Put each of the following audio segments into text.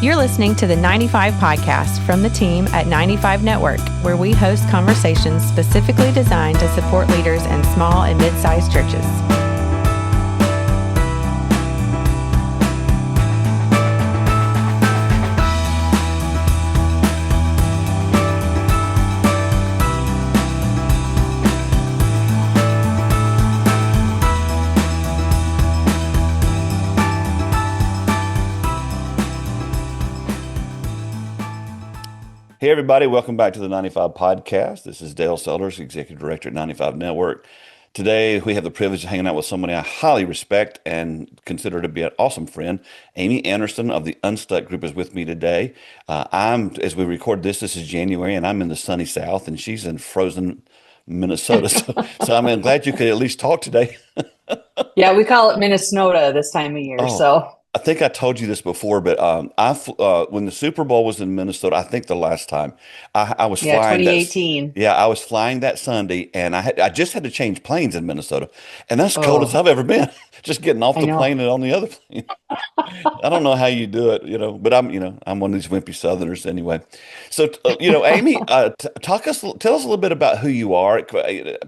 You're listening to the 95 podcast from the team at 95 Network, where we host conversations specifically designed to support leaders in small and mid-sized churches. Hey, everybody. Welcome back to the 95 podcast. This is Dale Sellers, Executive Director at 95 Network. Today, we have the privilege of hanging out with somebody I highly respect and consider to be an awesome friend. Amy Anderson of the Unstuck Group is with me today. As we record this is January, and I'm in the sunny South, and she's in frozen Minnesota. So I'm glad you could at least talk today. Yeah, we call it Minnesota this time of year. So I think I told you this before, but when the Super Bowl was in Minnesota, I think the last time I was flying 2018. I was flying that Sunday, and I just had to change planes in Minnesota, and that's the coldest I've ever been. Just getting off the plane and on the other plane. I don't know how you do it, but I'm one of these wimpy Southerners anyway. So, Amy, tell us a little bit about who you are.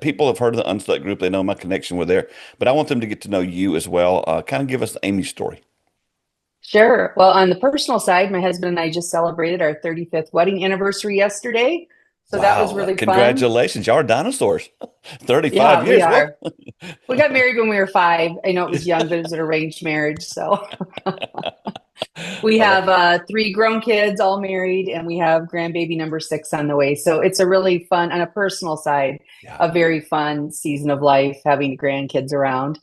People have heard of the Unstuck Group; they know my connection with there, but I want them to get to know you as well. Kind of give us Amy's story. Sure. Well, on the personal side, my husband and I just celebrated our 35th wedding anniversary yesterday. So that was really fun. Congratulations. Y'all are dinosaurs. 35 Yeah, years. we are. We got married when we were 5. I know it was young, but it was an arranged marriage. So we have 3 grown kids all married, and we have grandbaby number 6 on the way. So it's a really fun, on a personal side, a very fun season of life, having grandkids around.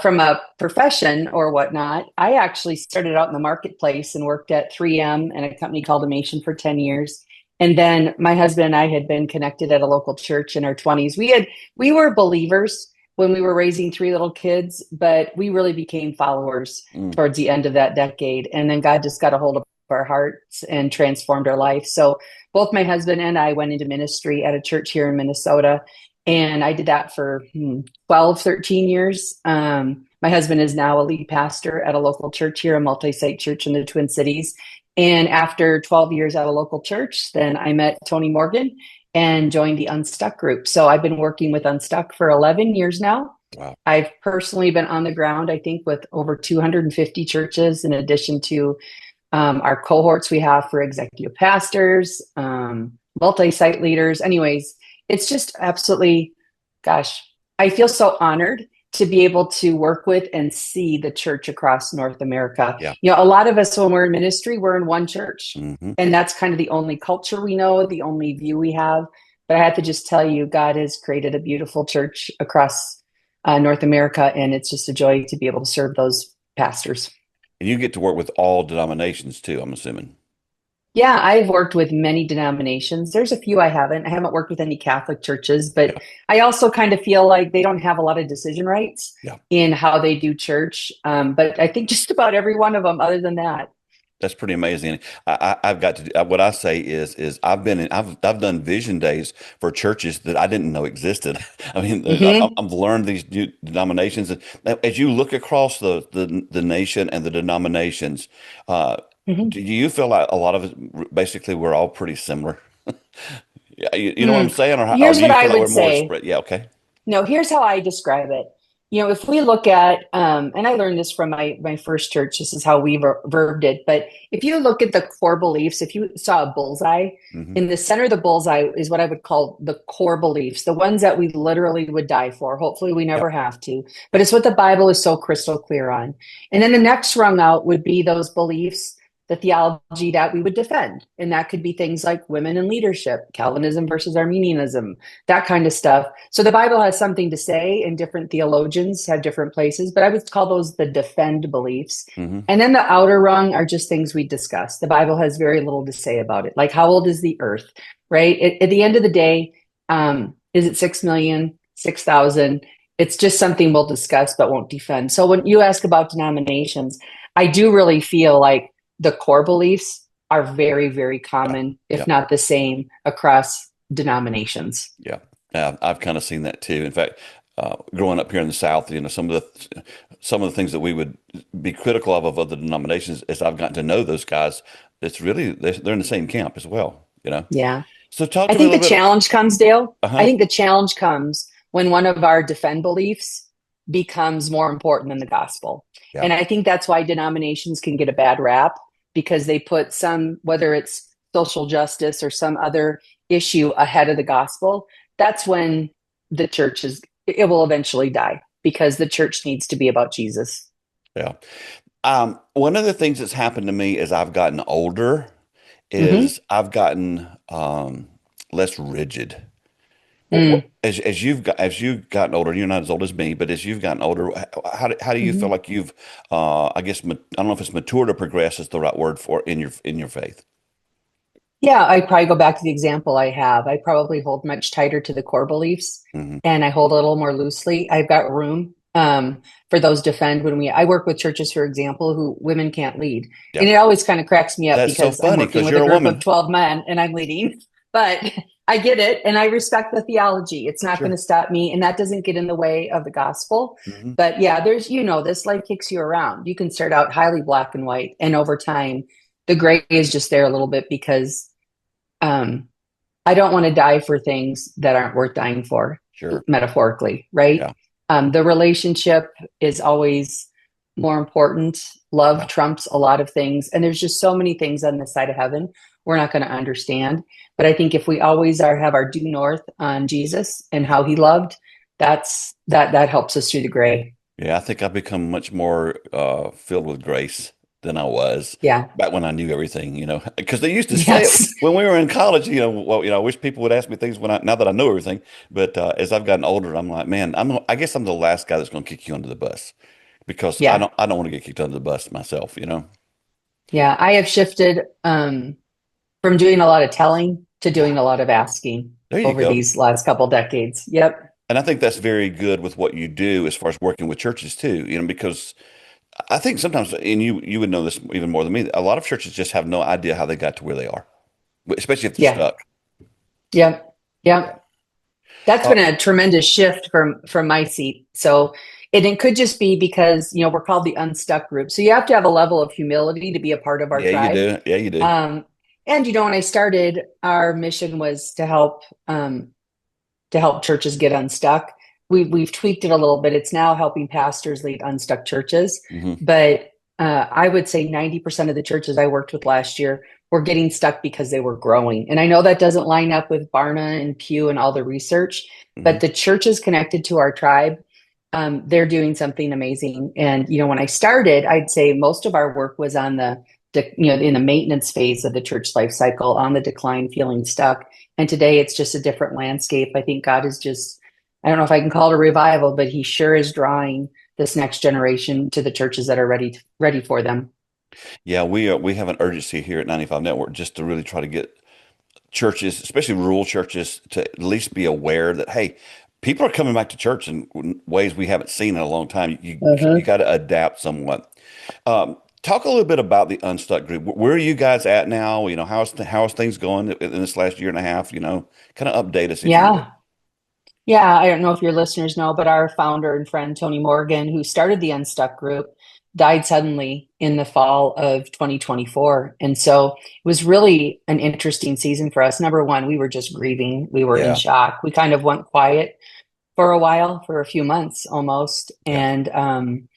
From a profession or whatnot, I actually started out in the marketplace and worked at 3M and a company called Amation for 10 years. And then my husband and I had been connected at a local church in our 20s. We were believers when we were raising 3 little kids, but we really became followers towards the end of that decade. And then God just got a hold of our hearts and transformed our life. So both my husband and I went into ministry at a church here in Minnesota. And I did that for 12, 13 years. My husband is now a lead pastor at a local church here, a multisite church in the Twin Cities. And after 12 years at a local church, then I met Tony Morgan and joined the Unstuck Group. So I've been working with Unstuck for 11 years now. Wow. I've personally been on the ground, I think, with over 250 churches, in addition to our cohorts we have for executive pastors, multi-site leaders. Anyways, it's just absolutely, I feel so honored to be able to work with and see the church across North America. Yeah. A lot of us, when we're in ministry, we're in one church. Mm-hmm. And that's kind of the only culture we know, the only view we have. But I have to just tell you, God has created a beautiful church across North America. And it's just a joy to be able to serve those pastors. And you get to work with all denominations too, I'm assuming. Yeah, I've worked with many denominations. There's a few I haven't. I haven't worked with any Catholic churches, but I also kind of feel like they don't have a lot of decision rights in how they do church. But I think just about every one of them, other than that. That's pretty amazing. I've got to. What I say is, I've done vision days for churches that I didn't know existed. I mean, I've learned these new denominations. As you look across the nation and the denominations, do you feel like a lot of it, basically, we're all pretty similar? You know what I'm saying? Here's what I would say. Yeah, okay. No, here's how I describe it. If we look at, and I learned this from my first church, this is how we verbed it. But if you look at the core beliefs, if you saw a bullseye, in the center of the bullseye is what I would call the core beliefs, the ones that we literally would die for. Hopefully we never have to, but it's what the Bible is so crystal clear on. And then the next rung out would be those beliefs, the theology that we would defend. And that could be things like women in leadership, Calvinism versus Arminianism, that kind of stuff. So the Bible has something to say, and different theologians have different places, but I would call those the defend beliefs. And then the outer rung are just things we discuss. The Bible has very little to say about it. Like, how old is the earth, right? At the end of the day, is it 6 million, 6,000? It's just something we'll discuss, but won't defend. So when you ask about denominations, I do really feel like the core beliefs are very, very common, if not the same, across denominations. Yeah, I've kind of seen that too. In fact, growing up here in the South, some of the things that we would be critical of other denominations, as I've gotten to know those guys, it's really, they're in the same camp as well, you know? Yeah. So talk I to me a think the little bit. challenge comes, Dale. I Uh-huh. think the challenge comes when one of our defend beliefs becomes more important than the gospel. Yeah. And I think that's why denominations can get a bad rap, because they put some, whether it's social justice or some other issue ahead of the gospel. That's when the church it will eventually die, because the church needs to be about Jesus. Yeah. One of the things that's happened to me as I've gotten older Mm-hmm. is I've gotten less rigid. Mm. As you've gotten older, you're not as old as me, but as you've gotten older, how do you feel Mm-hmm. like you've I guess I don't know if it's matured or progressed is the right word for in your faith. Yeah, I probably go back to the example I have. I probably hold much tighter to the core beliefs, Hmm. and I hold a little more loosely. I've got room for those defend when I work with churches, for example, who women can't lead. Yeah, And it always kind of cracks me up that's so because I'm funny working because with a you're a group of woman. 12 men and I'm leading. But I get it, and I respect the theology. It's not going to Sure. stop me, and that doesn't get in the way of the gospel. Hmm. But yeah, this life kicks you around. You can start out highly black and white, and over time, the gray is just there a little bit, because um, I don't want to die for things that aren't worth dying for, Sure. metaphorically, right? Yeah. The relationship is always more important. Love Yeah. trumps a lot of things. And there's just so many things on this side of heaven we're not going to understand. But I think if we always have our due north on Jesus and how he loved, that helps us through the gray. Yeah, I think I've become much more filled with grace than I was Yeah. back when I knew everything, you know, because they used to say it Yes. when we were in college, you know, well, I wish people would ask me things now that I know everything. But as I've gotten older, I'm like, man, I guess I'm the last guy that's going to kick you under the bus because Yeah. I don't want to get kicked under the bus myself, you know? Yeah. I have shifted from doing a lot of telling to Yeah, doing a lot of asking there you over go. these last couple decades. Yep. And I think that's very good with what you do as far as working with churches too, you know, because I think sometimes, and you would know this even more than me, a lot of churches just have no idea how they got to where they are, especially if they're Yeah. stuck. Yep. Yeah. Yep. That's Uh, been a tremendous shift from my seat. So it could just be because, we're called the Unstuck Group. So you have to have a level of humility to be a part of our yeah, you tribe. do. Yeah, you do. Um, and when I started, our mission was to help churches get unstuck. We've tweaked it a little bit. It's now helping pastors lead unstuck churches. Hmm. But I would say 90% of the churches I worked with last year were getting stuck because they were growing. And I know that doesn't line up with Barna and Pew and all the research, Hmm. but the churches connected to our tribe, they're doing something amazing. And, when I started, I'd say most of our work was on in the maintenance phase of the church life cycle, on the decline, feeling stuck. And today it's just a different landscape. I think God is I don't know if I can call it a revival, but he sure is drawing this next generation to the churches that are ready for them. Yeah, we have an urgency here at 95 Network just to really try to get churches, especially rural churches, to at least be aware that hey, people are coming back to church in ways we haven't seen in a long time. You Uh-huh. got to adapt somewhat. Talk a little bit about the Unstuck Group. Where are you guys at now? You know, how's things going in this last year and a half? You know, kind of update us if you would. Yeah. Yeah, I don't know if your listeners know, but our founder and friend, Tony Morgan, who started the Unstuck Group, died suddenly in the fall of 2024. And so it was really an interesting season for us. Number one, we were just grieving. We were in Yeah, shock. We kind of went quiet for a while, for a few months almost. yeah, And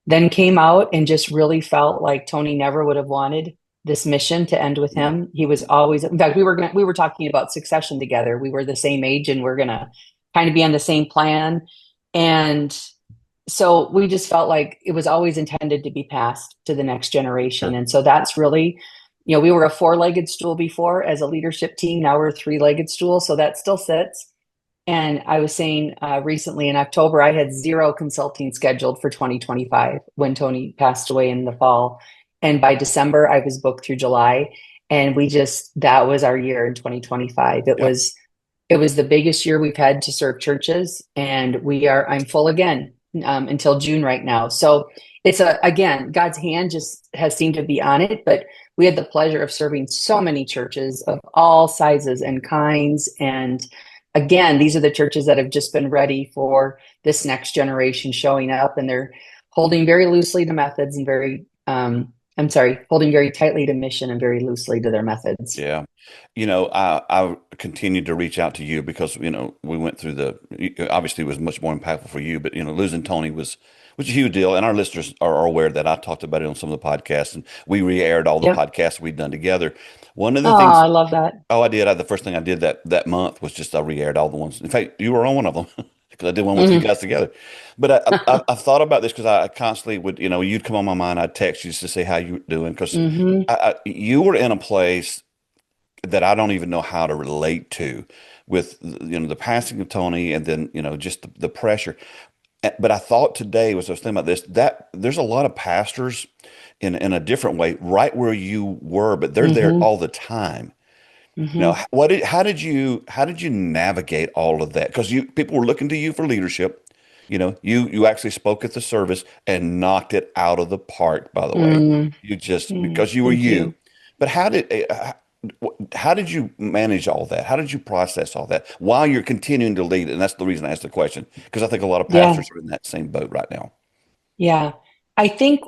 then came out and just really felt like Tony never would have wanted this mission to end with yeah, him. He was always, in fact, we were talking about succession together. We were the same age and we're gonna kind of be on the same plan. And so we just felt like it was always intended to be passed to the next generation. sure. And so that's really, we were a four-legged stool before as a leadership team. Now we're a three-legged stool. So that still sits. And I was saying recently in October, I had zero consulting scheduled for 2025 when Tony passed away in the fall. And by December, I was booked through July. And that was our year in 2025. Yeah, It was the biggest year we've had to serve churches. And I'm full again until June right now. So again, God's hand just has seemed to be on it. But we had the pleasure of serving so many churches of all sizes and kinds. And again, these are the churches that have just been ready for this next generation showing up, and they're holding very loosely to methods and holding very tightly to mission and very loosely to their methods. Yeah. I continued to reach out to you because, we went through obviously it was much more impactful for you, but, losing Tony was a huge deal. And our listeners are aware that I talked about it on some of the podcasts, and we re-aired all the Yep. podcasts we'd done together. One of Oh, the things, I love that. I did. The first thing I did that month was just I re-aired all the ones. In fact, you were on one of them because I did one with you guys together. But I thought about this because I constantly would, you'd come on my mind. I'd text you just to say how you were doing because you were in a place that I don't even know how to relate to with, the passing of Tony and then, just the pressure. But I thought today, as I was thinking about this, that there's a lot of pastors in a different way, right where you were, but they're there all the time. How did you navigate all of that? Because people were looking to you for leadership. You actually spoke at the service and knocked it out of the park, by the way. You just because you were Thank you. you. But how did you manage all that? How did you process all that while you're continuing to lead? And that's the reason I asked the question, because I think a lot of Yeah. pastors are in that same boat right now. Yeah. I think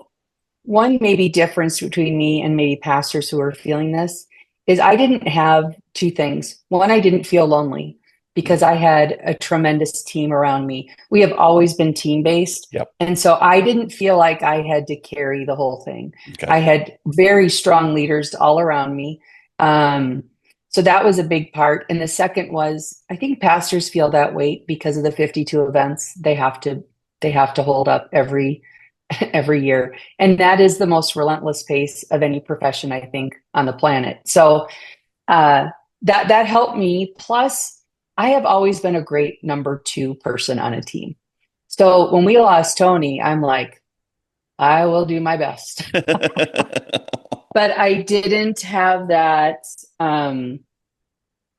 one maybe difference between me and maybe pastors who are feeling this is I didn't have two things. One, I didn't feel lonely because I had a tremendous team around me. We have always been team-based. Yep. And so I didn't feel like I had to carry the whole thing. Okay. I had very strong leaders all around me. So that was a big part. And the second was, I think pastors feel that weight because of the 52 events they have to hold up every year. And that is the most relentless pace of any profession, I think, on the planet. So that helped me. Plus, I have always been a great number two person on a team. So when we lost Tony, I'm like, I will do my best. But I didn't have that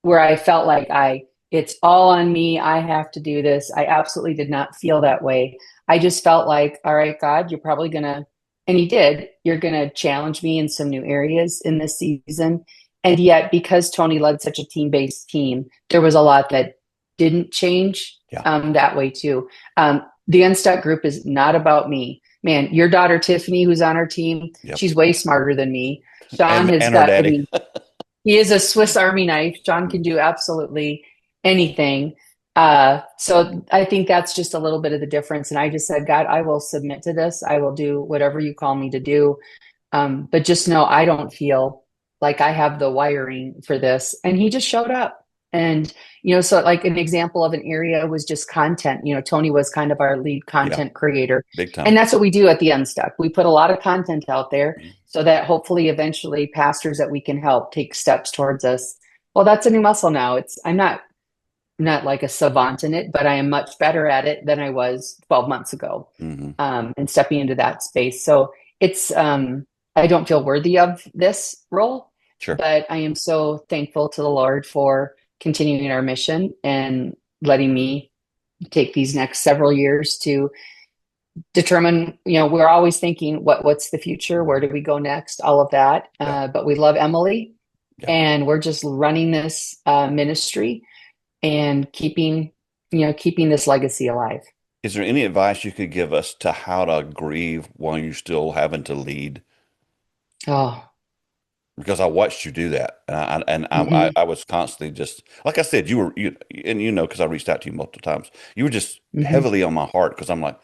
where I felt like it's all on me. I have to do this. I absolutely did not feel that way. I just felt like, all right, God, you're probably and he did, you're going to challenge me in some new areas in this season. And yet, because Tony led such a team-based team, there was a lot that didn't change that way too. The Unstuck Group is not about me. Man, your daughter, Tiffany, who's on our team, she's way smarter than me. Sean has got, I mean, he is a Swiss Army knife. Sean can do absolutely anything. So I think that's just a little bit of the difference. And I just said, God, I will submit to this. I will do whatever you call me to do. But just know I don't feel like I have the wiring for this. And he just showed up. And, so like an example of an area was just content. Tony was kind of our lead content creator. Big time. And that's what we do at the Unstuck. We put a lot of content out there so that hopefully eventually pastors that we can help take steps towards us. Well, that's a new muscle now. I'm not like a savant in it, but I am much better at it than I was 12 months ago. And stepping into that space. So it's, I don't feel worthy of this role, but I am so thankful to the Lord for continuing our mission and letting me take these next several years to determine, we're always thinking what's the future? Where do we go next? All of that. But we love Emily and we're just running this ministry and keeping this legacy alive. Is there any advice you could give us to how to grieve while you're still having to lead? Oh, because I watched you do that, and I was constantly just like I said, you because I reached out to you multiple times. You were just heavily on my heart because I'm like,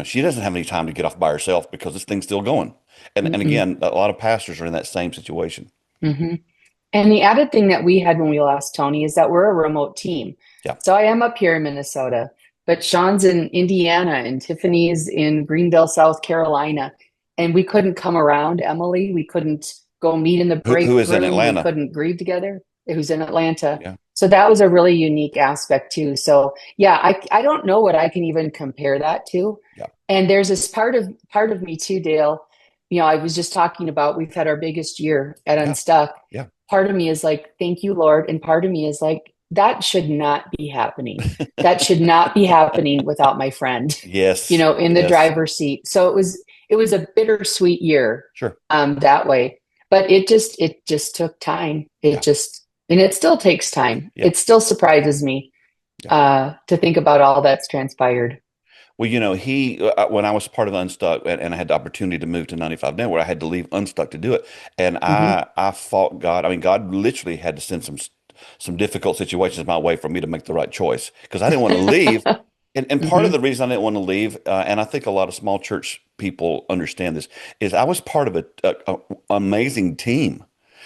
she doesn't have any time to get off by herself because this thing's still going. And again, a lot of pastors are in that same situation. And the added thing that we had when we lost Tony is that we're a remote team. So I am up here in Minnesota, but Sean's in Indiana and Tiffany's in Greenville, South Carolina, and we couldn't come around Emily. We couldn't go meet in the break who is room. in Atlanta. We couldn't grieve together. Who's in Atlanta. Yeah. So that was a really unique aspect too. So I don't know what I can even compare that to. Yeah. And there's this part of me too, Dale. I was just talking about, we've had our biggest year at Unstuck. Yeah. Part of me is like, thank you, Lord. And part of me is like, that should not be happening. That should not be happening without my friend. Yes. In the driver's seat. So it was a bittersweet year. Sure. That way. But it just took time. And it still takes time. It still surprises me to think about all that's transpired. Well, he when I was part of Unstuck and I had the opportunity to move to 95 Network, I had to leave Unstuck to do it, and Hmm. I fought God. I mean, God literally had to send some difficult situations my way for me to make the right choice because I didn't want to leave. And part of Hmm. the reason I didn't want to leave, and I think a lot of small church people understand this, is I was part of a amazing team.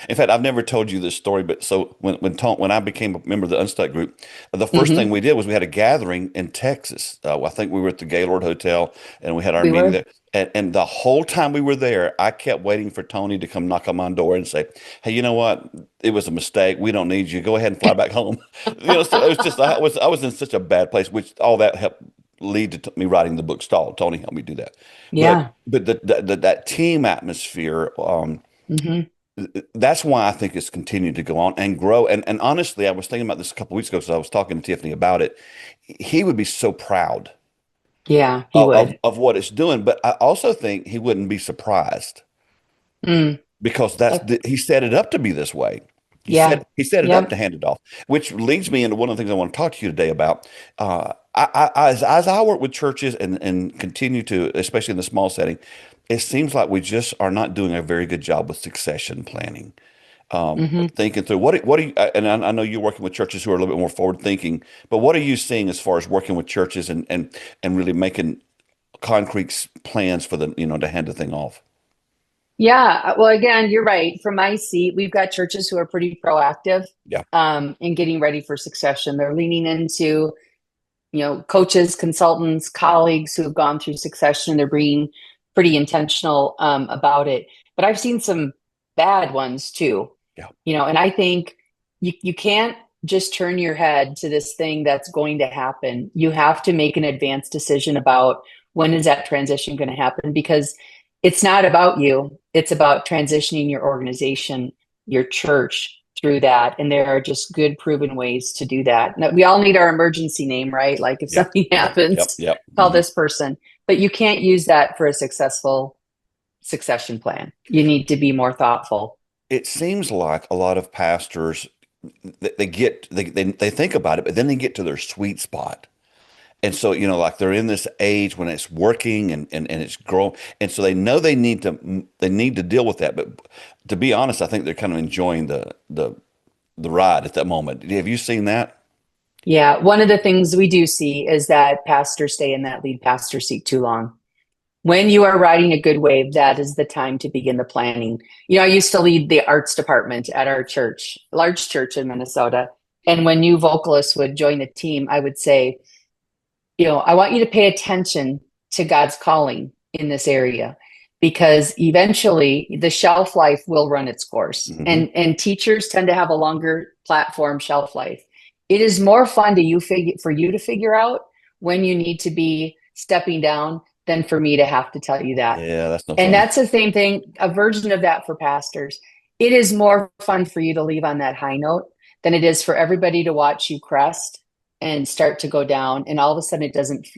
In fact, I've never told you this story, but so when I became a member of the Unstuck group, the first thing Hmm. we did was we had a gathering in Texas. I think we were at the Gaylord Hotel, and we had our We meeting were. there. And the whole time we were there, I kept waiting for Tony to come knock on my door and say, "Hey, you know what? It was a mistake. We don't need you. Go ahead and fly back home." So it was just I was in such a bad place, which all that helped lead to me writing the book Stall. Tony helped me do that. But Yeah. but that team atmosphere. Hmm. That's why I think it's continued to go on and grow. And honestly, I was thinking about this a couple of weeks ago because I was talking to Tiffany about it. He would be so proud Yeah, he of would. what it's doing, but I also think he wouldn't be surprised Mm. because Uh, he set it up to be this way. yeah. He set it up to Yep. hand it off, which leads me into one of the things I want to talk to you today about. As I work with churches and continue to, especially in the small setting, it seems like we just are not doing a very good job with succession planning. Hmm. Thinking through what do you, and I know you're working with churches who are a little bit more forward thinking, but what are you seeing as far as working with churches and really making concrete plans for to hand the thing off? Yeah. Well, again, you're right. From my seat, we've got churches who are pretty proactive Yeah. in getting ready for succession. They're leaning into, coaches, consultants, colleagues who have gone through succession. They're being pretty intentional about it. But I've seen some bad ones too, Yeah. and I think you can't just turn your head to this thing that's going to happen. You have to make an advanced decision about when is that transition going to happen, because it's not about you. It's about transitioning your organization, your church through that. And there are just good proven ways to do that. Now, we all need our emergency name, right? Like if Yep. something Yep. Yep. happens, Yep. call this person. But you can't use that for a successful succession plan. You need to be more thoughtful. It seems like a lot of pastors they think about it, but then they get to their sweet spot. And so, like they're in this age when it's working and it's growing. And so they know they need to deal with that. But to be honest, I think they're kind of enjoying the ride at that moment. Have you seen that? Yeah, one of the things we do see is that pastors stay in that lead pastor seat too long. When you are riding a good wave, that is the time to begin the planning. I used to lead the arts department at our church, large church in Minnesota. And when new vocalists would join the team, I would say, I want you to pay attention to God's calling in this area, because eventually the shelf life will run its course. Hmm. And teachers tend to have a longer platform shelf life. It is more fun for you to figure out when you need to be stepping down than for me to have to tell you that. Yeah, that's no And fun. that's the same thing, a version of that for pastors. It is more fun for you to leave on that high note than it is for everybody to watch you crest and start to go down. And all of a sudden,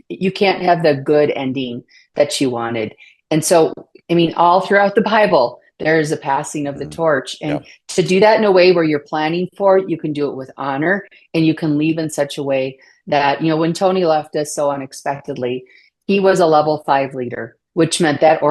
you can't have the good ending that you wanted. And so, I mean, all throughout the Bible, there is a passing of the Mhm. torch. Yeah. And to do that in a way where you're planning for it, you can do it with honor, and you can leave in such a way that, when Tony left us so unexpectedly, he was a level 5 leader, which meant that our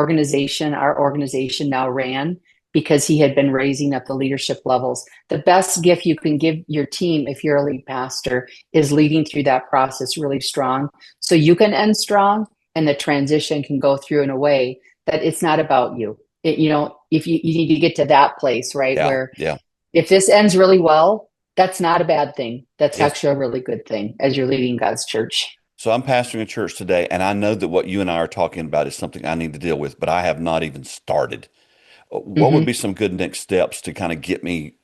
organization now ran because he had been raising up the leadership levels. The best gift you can give your team if you're a lead pastor is leading through that process really strong, so you can end strong and the transition can go through in a way that it's not about you. If you need to get to that place, right, Yeah. where Yeah. if this ends really well, that's not a bad thing. That's It's actually a really good thing as you're leading God's church. so I'm pastoring a church today, and I know that what you and I are talking about is something I need to deal with, but I have not even started. What would Mm-hmm. be some good next steps to kind of get me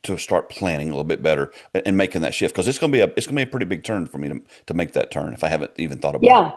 to start planning a little bit better and making that shift? Because it's gonna be a pretty big turn for me to make that turn if I haven't even thought about it. Yeah,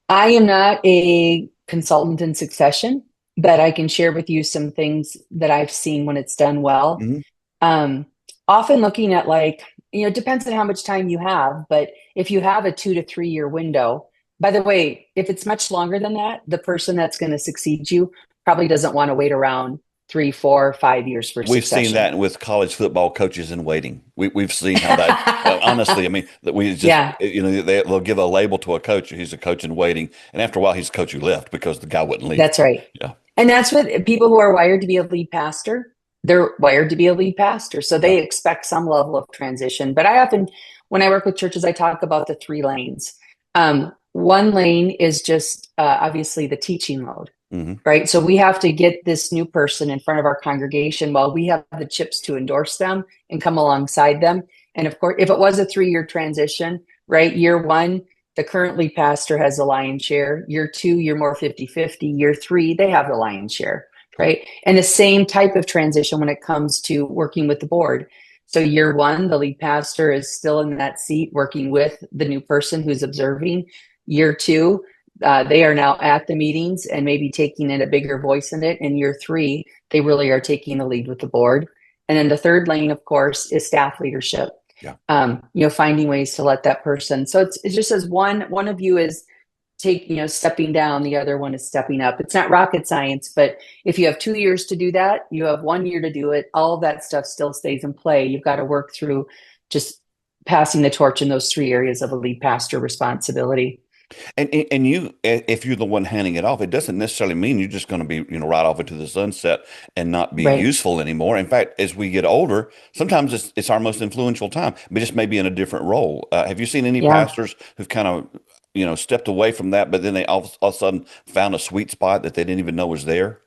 I am not a consultant in succession, but I can share with you some things that I've seen when it's done well. Hmm. Um, Often looking at, like, it depends on how much time you have, but if you have a 2 to 3 year window, by the way, if it's much longer than that, the person that's going to succeed you probably doesn't want to wait around 3, 4, 5 years for We've succession. seen that with college football coaches in waiting. We've seen how that, honestly, I mean, that we just, Yeah, they'll give a label to a coach. He's a coach in waiting. And after a while, he's a coach who left because the guy wouldn't leave. that's right. Yeah. And that's what people who are wired to be a lead pastor, they're wired to be a lead pastor. So Yeah. they expect some level of transition. But I often, when I work with churches, I talk about the 3 lanes. One lane is just obviously the teaching load, right? So we have to get this new person in front of our congregation while we have the chips to endorse them and come alongside them. And of course, if it was a 3-year transition, right? Year 1, the current lead pastor has the lion's share. Year 2, you're more 50-50. Year 3, they have the lion's share, right? And the same type of transition when it comes to working with the board. So year 1, the lead pastor is still in that seat working with the new person who's observing. Year 2, they are now at the meetings and maybe taking in a bigger voice in it. And year 3, they really are taking the lead with the board. And then the 3rd lane, of course, is staff leadership. Yeah. Finding ways to let that person. So it's just as one of you is stepping down, the other one is stepping up. It's not rocket science, but if you have 2 years to do that, you have 1 year to do it. All of that stuff still stays in play. You've got to work through just passing the torch in those 3 areas of a lead pastor responsibility. And you, if you're the one handing it off, it doesn't necessarily mean you're just going to be, right off into the sunset and not be Right. useful anymore. In fact, as we get older, sometimes it's our most influential time, but just maybe in a different role. Have you seen any Yeah. pastors who've kind of, stepped away from that, but then they all of a sudden found a sweet spot that they didn't even know was there?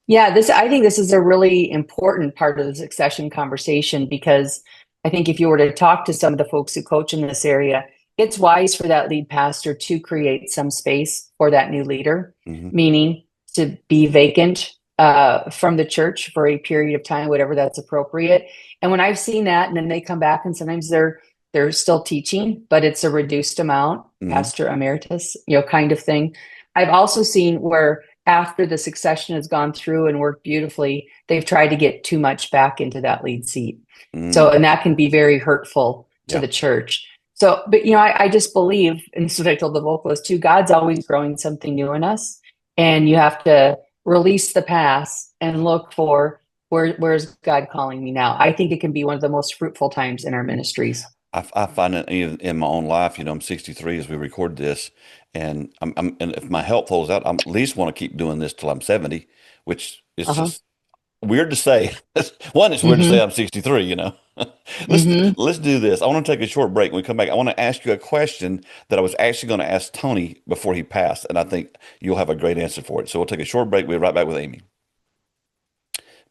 Yeah, I think this is a really important part of the succession conversation, because I think if you were to talk to some of the folks who coach in this area, it's wise for that lead pastor to create some space for that new leader, meaning to be vacant from the church for a period of time, whatever that's appropriate. And when I've seen that, and then they come back and sometimes they're still teaching, but it's a reduced amount, pastor emeritus, kind of thing. I've also seen where after the succession has gone through and worked beautifully, they've tried to get too much back into that lead seat. So, and that can be very hurtful to the church. So, but I just believe, and this is what I told the vocalist too, God's always growing something new in us, and you have to release the past and look for where's God calling me now. I think it can be one of the most fruitful times in our ministries. I find it in my own life. I'm 63 as we record this, and and if my health holds out, I at least want to keep doing this till I'm 70, which is just weird to say. One, it's weird to say I'm 63. Let's do this. I want to take a short break. When we come back, I want to ask you a question that I was actually going to ask Tony before he passed, and I think you'll have a great answer for it. So we'll take a short break. We'll be right back with Amy.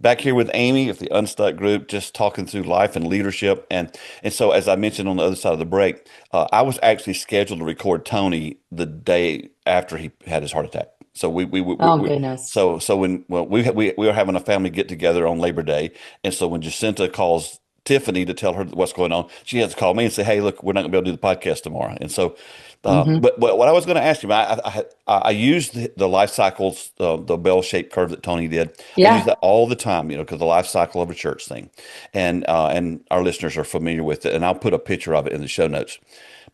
Back here with Amy of the Unstuck Group, just talking through life and leadership. And so, as I mentioned on the other side of the break, I was actually scheduled to record Tony the day after he had his heart attack. So goodness. So when we were having a family get together on Labor Day, and so when Jacinta calls Tiffany to tell her what's going on, she has to call me and say, "Hey, look, we're not going to be able to do the podcast tomorrow." And so, but what I was going to ask you, I used the life cycles, the bell-shaped curve that Tony did. I use that all the time, because the life cycle of a church thing, and our listeners are familiar with it. And I'll put a picture of it in the show notes.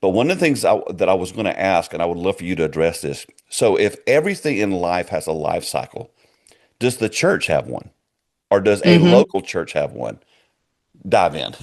But one of the things that I was going to ask, and I would love for you to address this. So, if everything in life has a life cycle, does the church have one, or does a local church have one? Dive in.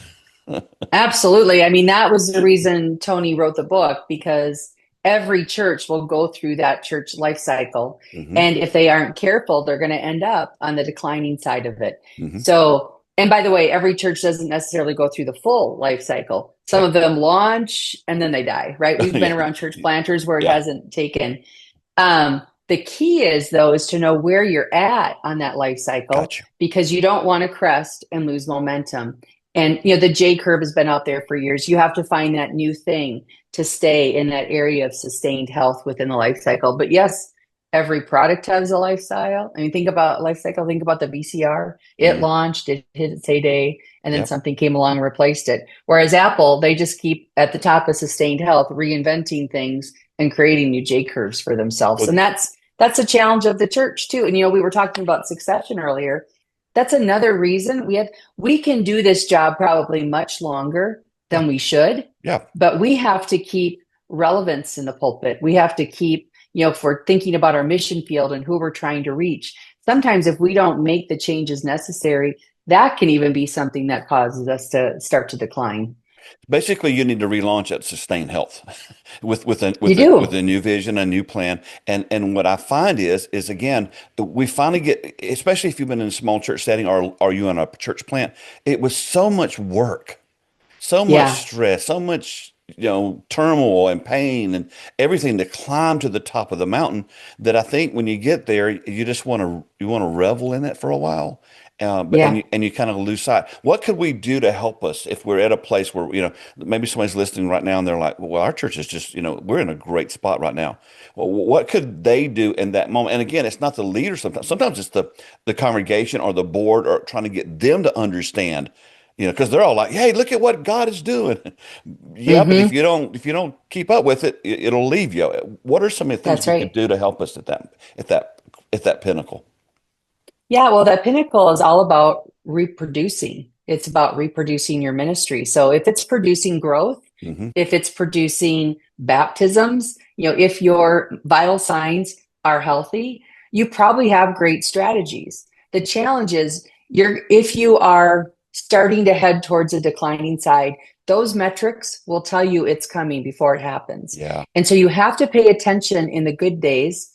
Absolutely. I mean, that was the reason Tony wrote the book, because every church will go through that church life cycle. And if they aren't careful, they're going to end up on the declining side of it. So, and by the way, every church doesn't necessarily go through the full life cycle. Some of them launch and then they die, right? We've been around church planters where it hasn't taken. The key is to know where you're at on that life cycle, because you don't want to crest and lose momentum. And, the J curve has been out there for years. You have to find that new thing to stay in that area of sustained health within the life cycle. But yes, every product has a lifestyle. I mean, think about life cycle. Think about the VCR. It launched, it hit its heyday, and then something came along and replaced it. Whereas Apple, they just keep at the top of sustained health, reinventing things and creating new J curves for themselves. And that's a challenge of the church too. And, we were talking about succession earlier. That's another reason we can do this job probably much longer than we should. Yeah. But we have to keep relevance in the pulpit. We have to keep, if we're thinking about our mission field and who we're trying to reach, sometimes if we don't make the changes necessary, that can even be something that causes us to start to decline. Basically, you need to relaunch at Sustain Health You with do. a new vision, a new plan. And what I find is again, we finally get, especially if you've been in a small church setting or are you in a church plant, it was so much work, so much Yeah. stress, so much, turmoil and pain and everything to climb to the top of the mountain that I think when you get there, you just want to revel in it for a while. And Yeah. you kind of lose sight. What could we do to help us if we're at a place where, maybe somebody's listening right now and they're like, well, our church is just, we're in a great spot right now. Well, what could they do in that moment? And again, it's not the leader sometimes. Sometimes it's the congregation or the board or trying to get them to understand, because they're all like, "Hey, look at what God is doing." Yeah, but Hmm. if you don't keep up with it, it'll leave you. What are some of the things That's we could right. do to help us at that pinnacle? Yeah, well, that pinnacle is all about reproducing. It's about reproducing your ministry. So if it's producing growth, Hmm. if it's producing baptisms, if your vital signs are healthy, you probably have great strategies. The challenge is if you are starting to head towards a declining side, those metrics will tell you it's coming before it happens. Yeah. And so you have to pay attention in the good days.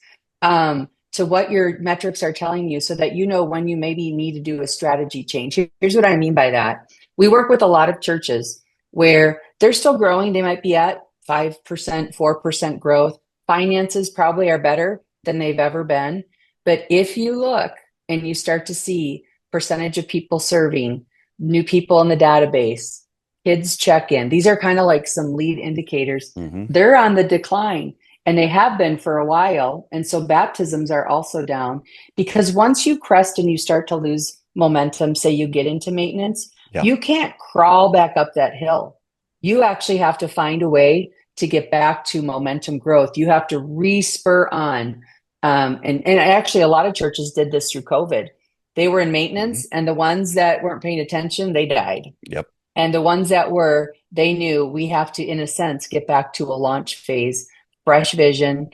To what your metrics are telling you so that you know when you maybe need to do a strategy change. Here's what I mean by that. We work with a lot of churches where they're still growing. They might be at 5%, 4% growth. Finances probably are better than they've ever been. But if you look and you start to see percentage of people serving, new people in the database, kids check in, these are kind of like some lead indicators. Hmm. They're on the decline. And they have been for a while. And so baptisms are also down because once you crest and you start to lose momentum, say you get into maintenance, Yeah. you can't crawl back up that hill. You actually have to find a way to get back to momentum growth. You have to re-spur on. And actually, a lot of churches did this through COVID. They were in Hmm. maintenance, and the ones that weren't paying attention, they died. Yep. And the ones that were, they knew we have to, in a sense, get back to a launch phase, fresh vision,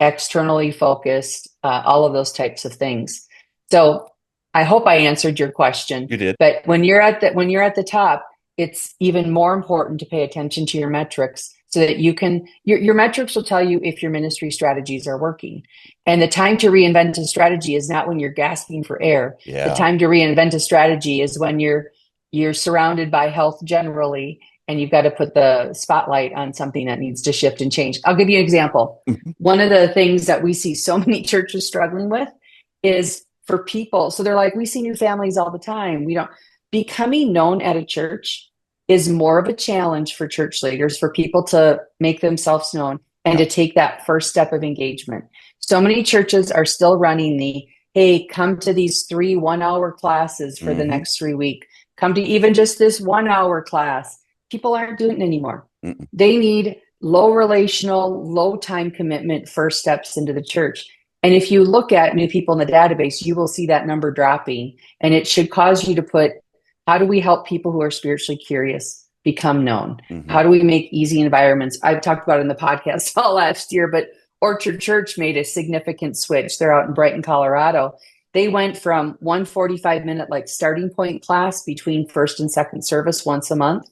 externally focused, all of those types of things. So I hope I answered your question. You did. But when you're at the top, it's even more important to pay attention to your metrics so that your metrics will tell you if your ministry strategies are working. And the time to reinvent a strategy is not when you're gasping for air. The Yeah. time to reinvent a strategy is when you're surrounded by health generally and you've got to put the spotlight on something that needs to shift and change. I'll give you an example. Mhm. One of the things that we see so many churches struggling with is for people. So they're like, we see new families all the time. We don't becoming known at a church is more of a challenge for church leaders for people to make themselves known and Yeah. to take that first step of engagement. So many churches are still running the, hey, come to these 3 1-hour classes for the Hmm. next 3 weeks. Come to even just this 1-hour class. People aren't doing it anymore. Mm-mm. They need low relational, low time commitment first steps into the church. And if you look at new people in the database, you will see that number dropping. And it should cause you to put, how do we help people who are spiritually curious become known? Hmm. How do we make easy environments? I've talked about it in the podcast all last year, but Orchard Church made a significant switch. They're out in Brighton, Colorado. They went from 1 45-minute like starting point class between first and second service once a month.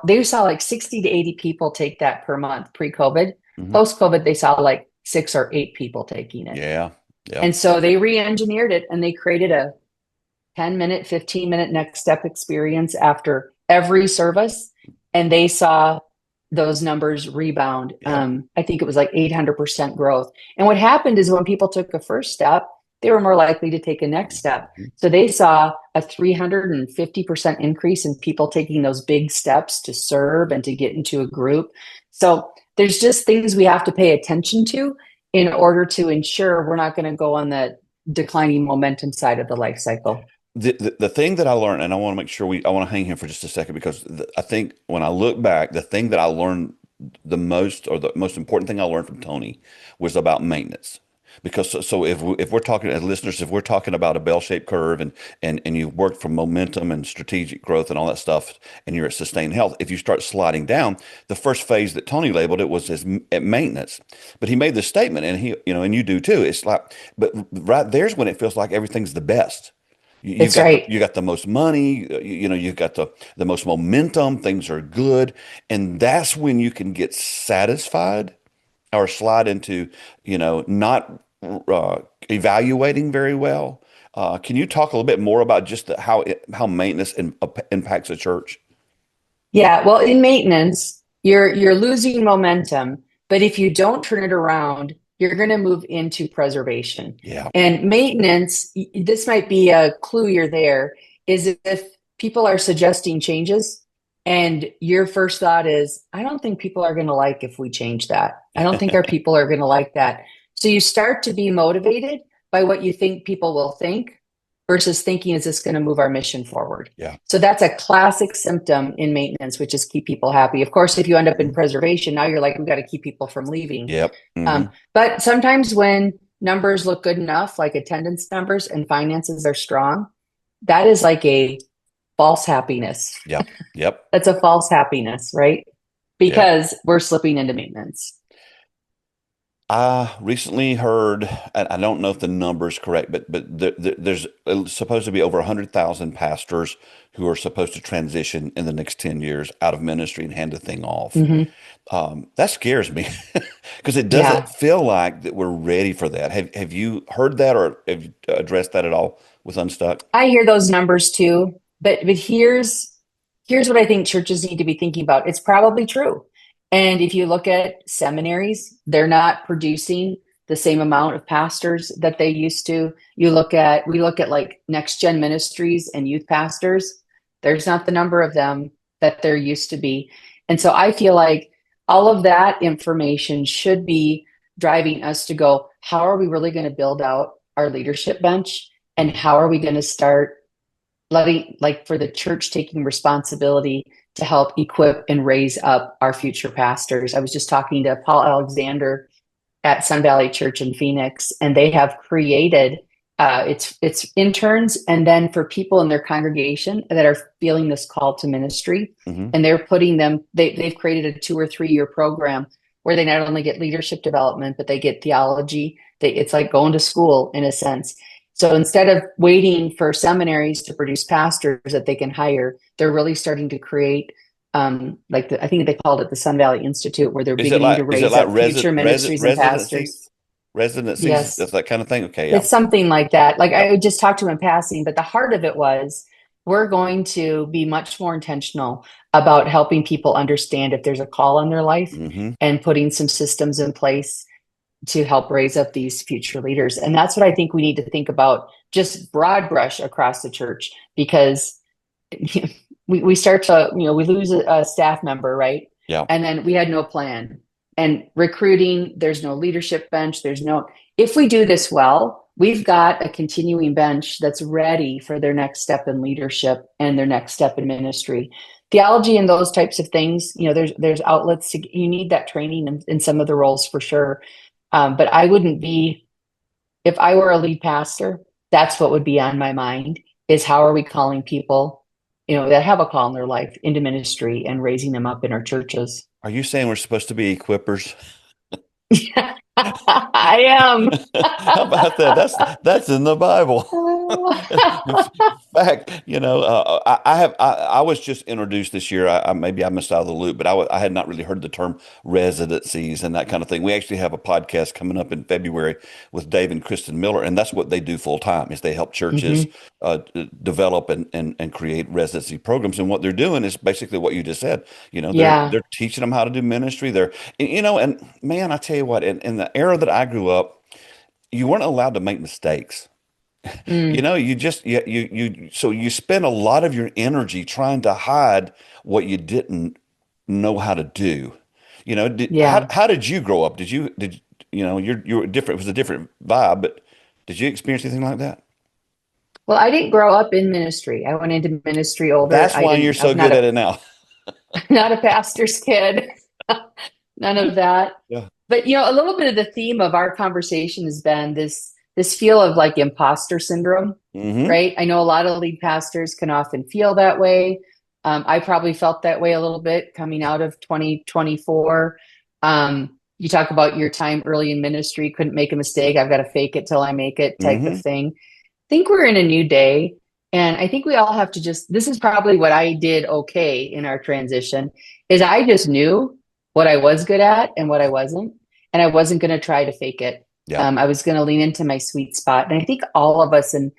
They saw like 60 to 80 people take that per month pre-COVID. Hmm. Post-COVID, they saw like 6 or 8 people taking it. Yeah. Yeah. And so they re-engineered it and they created a 10-minute, 15-minute next step experience after every service. And they saw those numbers rebound. Yep. I think it was like 800% growth. And what happened is when people took a first step, they were more likely to take a next step. Mhm. So they saw a 350% increase in people taking those big steps to serve and to get into a group. So there's just things we have to pay attention to in order to ensure we're not going to go on the declining momentum side of the life cycle. The thing that I learned, and I want to make sure I want to hang here for just a second because I think when I look back, the thing that I learned the most, or the most important thing I learned from Tony was about maintenance. Because so if we're talking as listeners, if we're talking about a bell-shaped curve and you work from momentum and strategic growth and all that stuff, and you're at sustained health, if you start sliding down, the first phase that Tony labeled it was as at maintenance. But he made this statement, and and you do too. It's like, but right there's when it feels like everything's the best. That's right. You got the most money, you've got the most momentum, things are good, and that's when you can get satisfied or slide into, not evaluating very well. Can you talk a little bit more about just how maintenance impacts a church? Yeah, well, in maintenance, you're losing momentum, but if you don't turn it around, you're going to move into preservation. Yeah. And maintenance, this might be a clue you're there, is if people are suggesting changes and your first thought is, I don't think people are going to like if we change that. I don't think our people are going to like that. So you start to be motivated by what you think people will think versus thinking, is this going to move our mission forward? Yeah. So that's a classic symptom in maintenance, which is keep people happy. Of course, if you end up in preservation, now you're like, we've got to keep people from leaving. Yep. Mm-hmm. But sometimes when numbers look good enough, like attendance numbers and finances are strong, that is like a false happiness. Yep. Yep. That's a false happiness, right? Because we're slipping into maintenance. I recently heard, and I don't know if the number is correct, but there's supposed to be over 100,000 pastors who are supposed to transition in the next 10 years out of ministry and hand the thing off. Mm-hmm. That scares me because it doesn't feel like that we're ready for that. Have you heard that, or have you addressed that at all with Unstuck? I hear those numbers too, but here's what I think churches need to be thinking about. It's probably true. And if you look at seminaries, they're not producing the same amount of pastors that they used to. We look at like next gen ministries and youth pastors. There's not the number of them that there used to be. And so I feel like all of that information should be driving us to go, how are we really going to build out our leadership bench? And how are we going to start letting, like, for the church taking responsibility to help equip and raise up our future pastors? I was just talking to Paul Alexander at Sun Valley Church in Phoenix, and they have created it's interns, and then for people in their congregation that are feeling this call to ministry, and they're putting them. They've created a 2 or 3 year program where they not only get leadership development, but they get theology. It's like going to school in a sense. So instead of waiting for seminaries to produce pastors that they can hire, they're really starting to create, I think they called it the Sun Valley Institute, where they're beginning to raise up future ministries and pastors. Residencies, yes. That's that kind of thing. Okay, yeah. It's something like that. Like I just talked to him in passing, but the heart of it was, we're going to be much more intentional about helping people understand if there's a call on their life, and putting some systems in place to help raise up these future leaders. And that's what I think we need to think about, just broad brush across the church, because we start to, we lose a staff member, right? Yeah. And then we had no plan. And recruiting, there's no leadership bench. If we do this well, we've got a continuing bench that's ready for their next step in leadership and their next step in ministry. Theology and those types of things, there's outlets you need that training in some of the roles for sure. But I wouldn't be, if I were a lead pastor, that's what would be on my mind, is how are we calling people, that have a call in their life into ministry and raising them up in our churches. Are you saying we're supposed to be equippers? I am. How about that? That's in the Bible. In fact, I was just introduced this year. Maybe I missed out of the loop, but I had not really heard the term residencies and that kind of thing. We actually have a podcast coming up in February with Dave and Kristen Miller, and that's what they do full time, is they help churches develop and create residency programs. And what they're doing is basically what you just said. They're teaching them how to do ministry. And man, I tell you what, in the era that I grew up, you weren't allowed to make mistakes. So you spend a lot of your energy trying to hide what you didn't know how to do. How did you grow up? You were different. It was a different vibe, but did you experience anything like that? Well, I didn't grow up in ministry. I went into ministry older. That's why you're so good at it now. Not a pastor's kid. None of that. Yeah. But a little bit of the theme of our conversation has been this feel of like imposter syndrome, Mm-hmm. right? I know a lot of lead pastors can often feel that way. I probably felt that way a little bit coming out of 2024. You talk about your time early in ministry, couldn't make a mistake. I've got to fake it till I make it type of Mm-hmm. thing. I think we're in a new day. And I think we all have to this is probably what I did okay in our transition, is I just knew what I was good at and what I wasn't. And I wasn't going to try to fake it. Yeah. I was going to lean into my sweet spot. And I think all of us in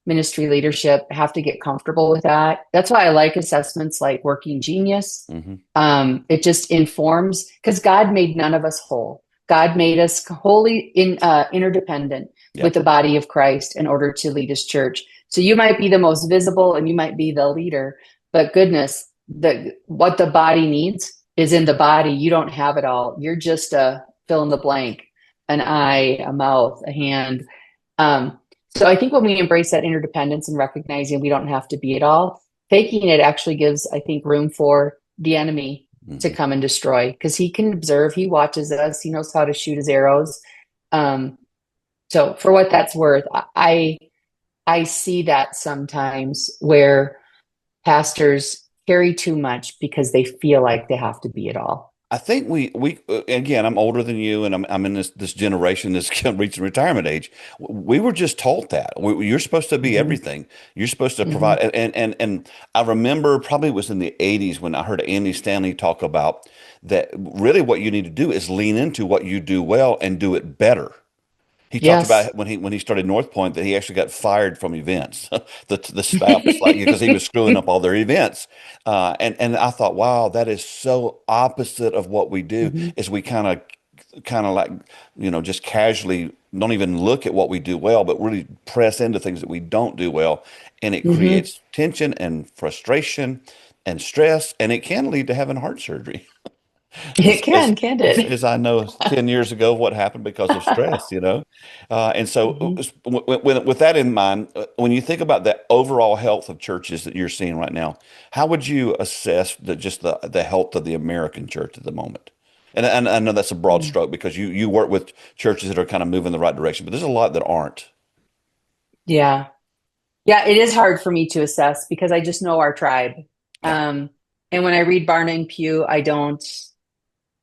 ministry leadership have to get comfortable with that. That's why I like assessments like Working Genius. Mm-hmm. It just informs, because God made none of us whole. God made us wholly interdependent with the body of Christ in order to lead his church. So you might be the most visible and you might be the leader, but goodness, what the body needs is in the body. You don't have it all. You're just a fill in the blank, an eye, a mouth, a hand. So I think when we embrace that interdependence and recognizing we don't have to be it all, faking it actually gives, I think, room for the enemy to come and destroy, because he can observe, he watches us, he knows how to shoot his arrows. So for what that's worth, I see that sometimes where pastors carry too much because they feel like they have to be it all. I think we again, I'm older than you, and I'm in this generation that's reaching retirement age. We were just taught that you're supposed to be everything. You're supposed to provide. And I remember probably it was in the '80s when I heard Andy Stanley talk about that. Really, what you need to do is lean into what you do well and do it better. He talked Yes. about when he started North Point that he actually got fired from events. The staff was like, because he was screwing up all their events. And I thought, wow, that is so opposite of what we do. Is we kind of like, just casually don't even look at what we do well, but really press into things that we don't do well, and it creates tension and frustration and stress, and it can lead to having heart surgery. It as, can, can't it? as I know 10 years ago what happened because of stress. And so with that in mind, when you think about the overall health of churches that you're seeing right now, how would you assess the health of the American church at the moment? And I know that's a broad stroke because you work with churches that are kind of moving in the right direction, but there's a lot that aren't. Yeah. Yeah, it is hard for me to assess because I just know our tribe. Yeah. And when I read Barna and Pew,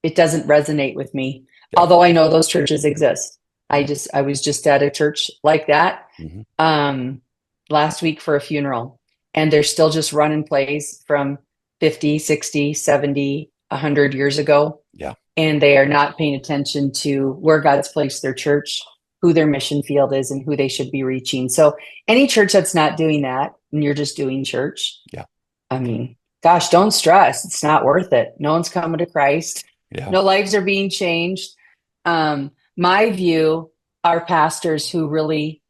it doesn't resonate with me. Yeah. Although I know those churches exist. I was just at a church like that last week for a funeral, and they're still just running plays from 50, 60, 70, 100 years ago. Yeah. And they are not paying attention to where God's placed their church, who their mission field is, and who they should be reaching. So any church that's not doing that, and you're just doing church, I mean, gosh, don't stress. It's not worth it. No one's coming to Christ. Yeah. No lives are being changed. My view are pastors who really,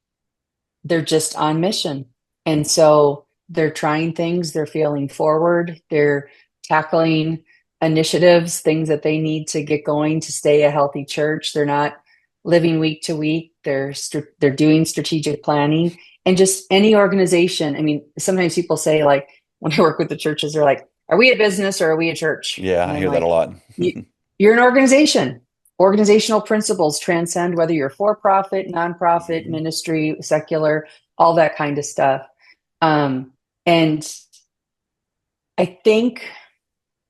they're just on mission. And so they're trying things, they're failing forward, they're tackling initiatives, things that they need to get going to stay a healthy church. They're not living week to week. They're doing strategic planning. And just any organization. I mean, sometimes people say, like, when I work with the churches, they're like, are we a business or are we a church? Yeah, I hear that a lot. You're an organization. Organizational principles transcend whether you're for-profit, nonprofit, ministry, secular, all that kind of stuff. And I think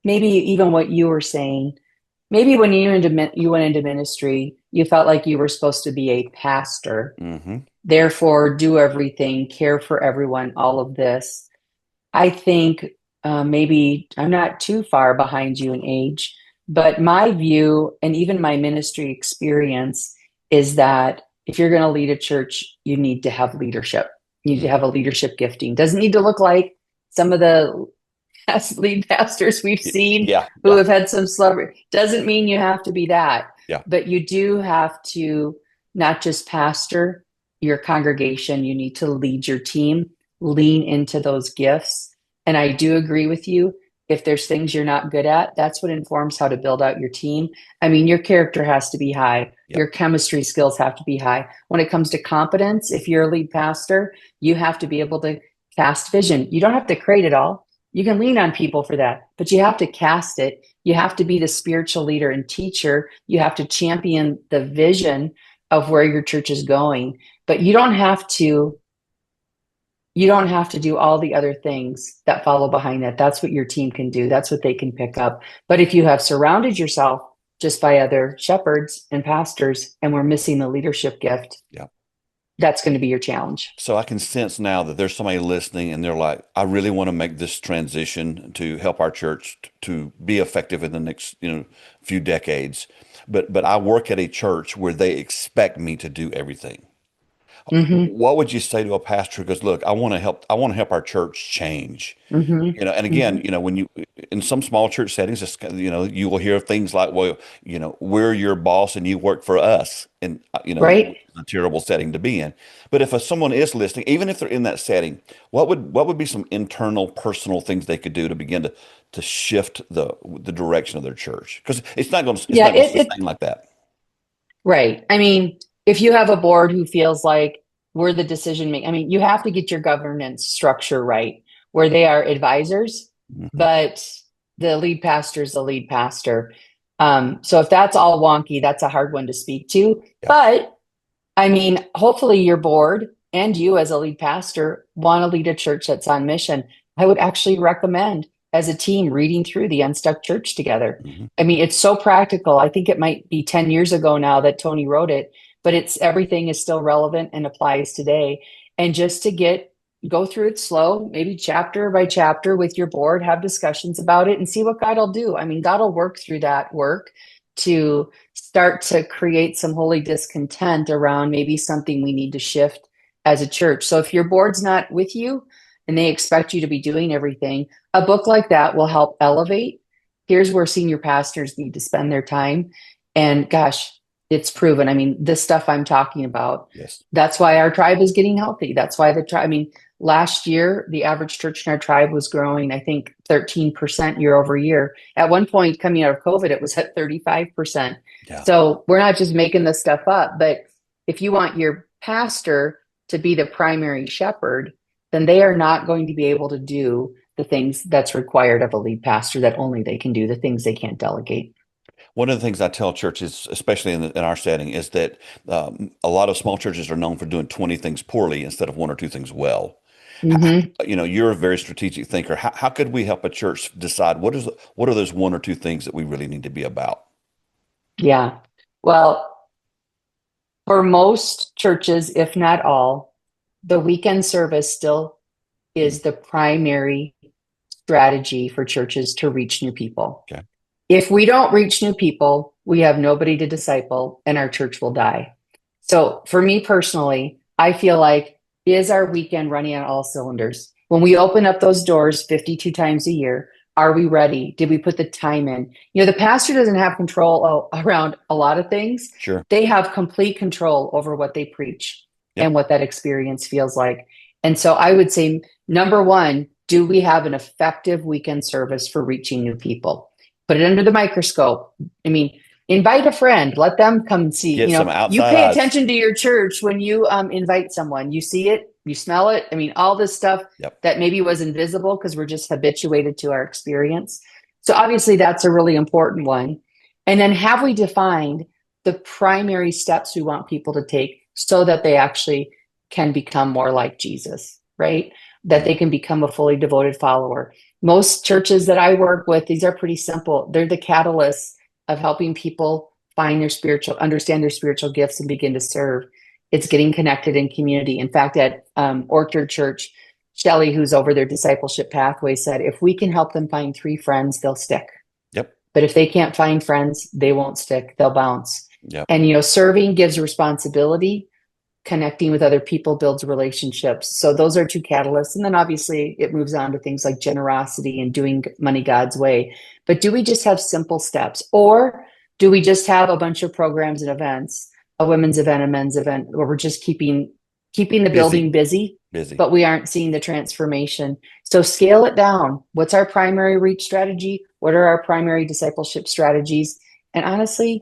maybe even what you were saying, maybe when you went into ministry, you felt like you were supposed to be a pastor, therefore do everything, care for everyone, all of this. I think maybe I'm not too far behind you in age, but my view and even my ministry experience is that if you're going to lead a church, you need to have leadership. You need to have a leadership gifting. Doesn't need to look like some of the lead pastors we've seen who have had some celebrity. Doesn't mean you have to be that. Yeah. But you do have to not just pastor your congregation. You need to lead your team, lean into those gifts. And I do agree with you. If there's things you're not good at, that's what informs how to build out your team. I mean, your character has to be high. Your chemistry skills have to be high. When it comes to competence, if you're a lead pastor, you have to be able to cast vision. You don't have to create it all. You can lean on people for that, but you have to cast it. You have to be the spiritual leader and teacher. You have to champion the vision of where your church is going, but you don't have to do all the other things that follow behind that. That's what your team can do. That's what they can pick up. But if you have surrounded yourself just by other shepherds and pastors, and we're missing the leadership gift, Yeah. that's going to be your challenge. So I can sense now that there's somebody listening and they're like, I really want to make this transition to help our church to be effective in the next, few decades. But I work at a church where they expect me to do everything. Mm-hmm. What would you say to a pastor who goes, look, I want to help our church change? Mm-hmm. And again, when you, in some small church settings, it's, you will hear things like, well, we're your boss and you work for us. And, Right. a terrible setting to be in. But if someone is listening, even if they're in that setting, what would be some internal personal things they could do to begin to shift the direction of their church? Because it's not going to sustain like that. Right. I mean, if you have a board who feels like we're the decision maker, I mean, you have to get your governance structure right, where they are advisors, but the lead pastor is the lead pastor. So if that's all wonky, that's a hard one to speak to. Yeah. But I mean, hopefully your board and you as a lead pastor want to lead a church that's on mission. I would actually recommend as a team reading through the Unstuck Church together. I mean, it's so practical. I think it might be 10 years ago now that Tony wrote it, but everything is still relevant and applies today. And just to go through it slow, maybe chapter by chapter with your board, have discussions about it and see what God will do. I mean, God will work through that work to start to create some holy discontent around maybe something we need to shift as a church. So if your board's not with you and they expect you to be doing everything, a book like that will help elevate. Here's where senior pastors need to spend their time. And gosh, it's proven. I mean, this stuff I'm talking about, Yes. That's why our tribe is getting healthy. That's why last year, the average church in our tribe was growing, I think, 13% year over year. At one point, coming out of COVID, it was at 35%. Yeah. So we're not just making this stuff up, but if you want your pastor to be the primary shepherd, then they are not going to be able to do the things that's required of a lead pastor, that only they can do, the things they can't delegate. One of the things I tell churches, especially in our setting, is that a lot of small churches are known for doing 20 things poorly instead of one or two things well. You're a very strategic thinker. How could we help a church decide what are those one or two things that we really need to be about? Yeah. Well, for most churches, if not all, the weekend service still is the primary strategy for churches to reach new people. Okay. If we don't reach new people, we have nobody to disciple and our church will die. So for me personally, I feel like, is our weekend running on all cylinders? When we open up those doors 52 times a year, are we ready? Did we put the time in? The pastor doesn't have control around a lot of things. Sure. They have complete control over what they preach and what that experience feels like. And so I would say, number one, do we have an effective weekend service for reaching new people? Put it under the microscope. I mean, invite a friend, let them come see. Get some outside you pay eyes. attention to your church when you invite someone. You see it, you smell it. I mean, all this stuff that maybe was invisible because we're just habituated to our experience. So obviously that's a really important one. And then have we defined the primary steps we want people to take so that they actually can become more like Jesus, right? That they can become a fully devoted follower. Most churches that I work with, these are pretty simple. They're the catalysts of helping people understand their spiritual gifts and begin to serve. It's getting connected in community. In fact, at Orchard Church, Shelley, who's over their discipleship pathway, said, if we can help them find 3 friends, they'll stick. Yep. But if they can't find friends, they won't stick. They'll bounce. Yep. And, serving gives responsibility. Connecting with other people builds relationships. So those are 2 catalysts. And then obviously it moves on to things like generosity and doing money God's way. But do we just have simple steps? Or do we just have a bunch of programs and events, a women's event, a men's event, where we're just keeping the building busy, but we aren't seeing the transformation? So scale it down. What's our primary reach strategy? What are our primary discipleship strategies? And honestly,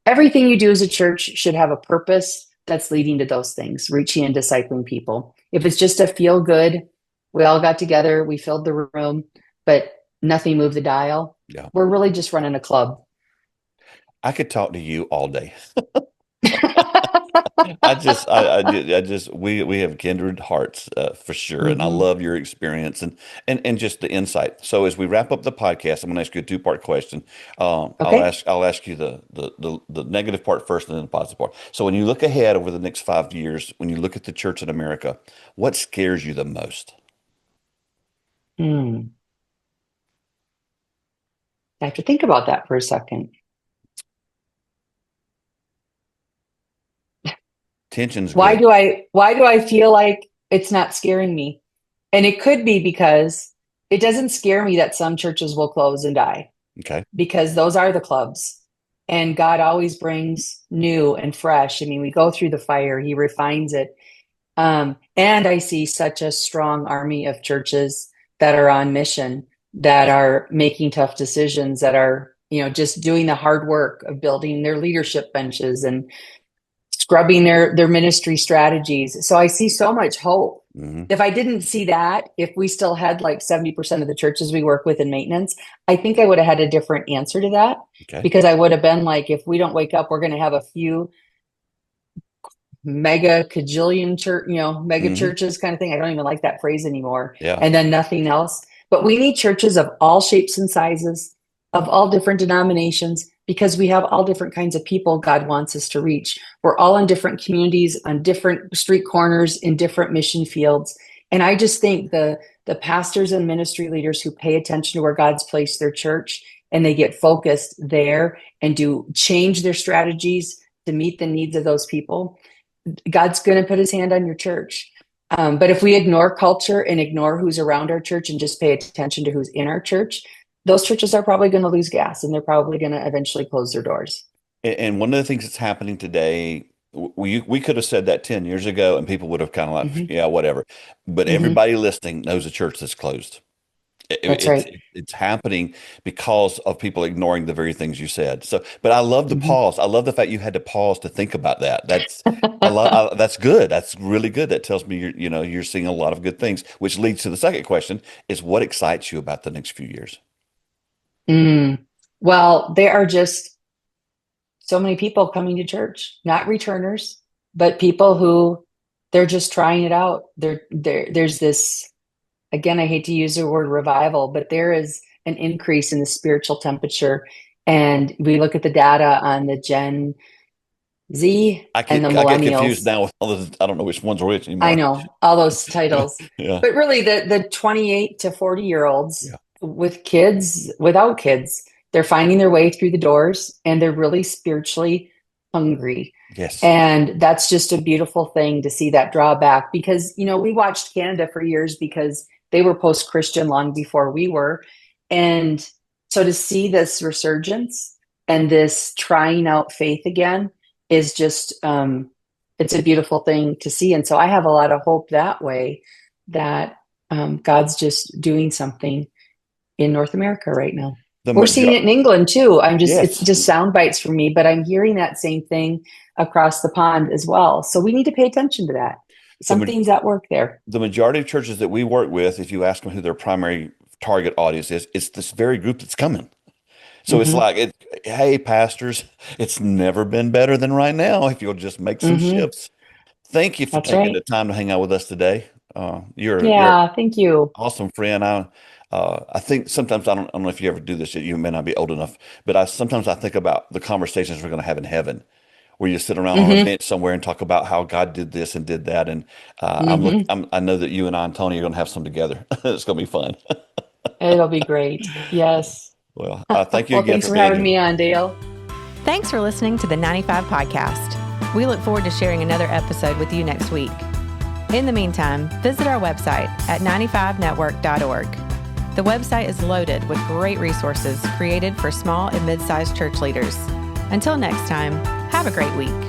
everything you do as a church should have a purpose that's leading to those things, reaching and discipling people. If it's just a feel good, we all got together, we filled the room, but nothing moved the dial, Yeah. We're really just running a club. I could talk to you all day. We have kindred hearts for sure, and I Mm-hmm. love your experience and just the insight. So as we wrap up the podcast, I'm going to ask you a two-part question. Okay. I'll ask you the negative part first, and then the positive part. So when you look ahead over the next 5 years, when you look at the church in America, what scares you the most? Hmm. I have to think about that for a second. Tension's Why good. do I feel like it's not scaring me? And it could be because it doesn't scare me that some churches will close and die, Okay. because those are the clubs. And God always brings new and fresh. I mean, we go through the fire, He refines it. And I see such a strong army of churches that are on mission, that are making tough decisions, that are, just doing the hard work of building their leadership benches and scrubbing their ministry strategies. So I see so much hope. Hmm. If I didn't see that, if we still had like 70% of the churches we work with in maintenance, I think I would have had a different answer to that, Okay. because I would have been like, if we don't wake up, we're going to have a few mega cajillion church, mega Hmm. churches kind of thing. I don't even like that phrase anymore. Yeah. And then nothing else. But we need churches of all shapes and sizes, of all different denominations, because we have all different kinds of people God wants us to reach. We're all in different communities, on different street corners, in different mission fields. And I just think the pastors and ministry leaders who pay attention to where God's placed their church, and they get focused there and do change their strategies to meet the needs of those people, God's going to put His hand on your church. But if we ignore culture and ignore who's around our church and just pay attention to who's in our church, those churches are probably going to lose gas, and they're probably going to eventually close their doors. And one of the things that's happening today, we could have said that 10 years ago, and people would have kind of like, Mm-hmm. yeah, whatever. But Mm-hmm. everybody listening knows a church that's closed. That's It's right. it's happening because of people ignoring the very things you said. So, but I love the Mm-hmm. pause. I love the fact you had to pause to think about that. That's good. That's really good. That tells me you're seeing a lot of good things, which leads to the second question: is what excites you about the next few years? Well, there are just so many people coming to church, not returners, but people who they're just trying it out. There's this, again, I hate to use the word revival, but there is an increase in the spiritual temperature. And we look at the data on the Gen Z and the I get confused millennials. now with all this. I don't know which one's which I anymore. know all those titles, Yeah, but really the 28 to 40-year-olds yeah, with kids, without kids, they're finding their way through the doors, and they're really spiritually hungry. yes, And that's just a beautiful thing to see that drawback, because, we watched Canada for years because they were post-Christian long before we were. And so to see this resurgence and this trying out faith again is just, it's a beautiful thing to see. And so I have a lot of hope that way, that God's just doing something in North America right now. the We're seeing major it in England too. It's yes. just sound bites for me, but I'm hearing that same thing across the pond as well. So we need to pay attention to that. The ma- Something's at work there. the majority of churches that we work with, if you ask them who their primary target audience is, it's this very group that's coming. So it's Hmm. like, hey, pastors, it's never been better than right now if you'll just make some Hmm. shifts. Thank you for That's taking the right. time to hang out with us today. You're an Yeah. Thank you. awesome friend. I think sometimes I don't know if you ever do this. You may not be old enough, but sometimes I think about the conversations we're going to have in heaven, where you sit around on a Hmm. bench somewhere and talk about how God did this and did that. And Hmm. I know that you and I and Tony are going to have some together. It's going to be fun. It'll be great. Yes. Well, thank you Well, again thanks for for being having here. me on, Dale. Thanks for listening to the 95 podcast. We look forward to sharing another episode with you next week. In the meantime, visit our website at 95network.org. The website is loaded with great resources created for small and mid-sized church leaders. Until next time, have a great week.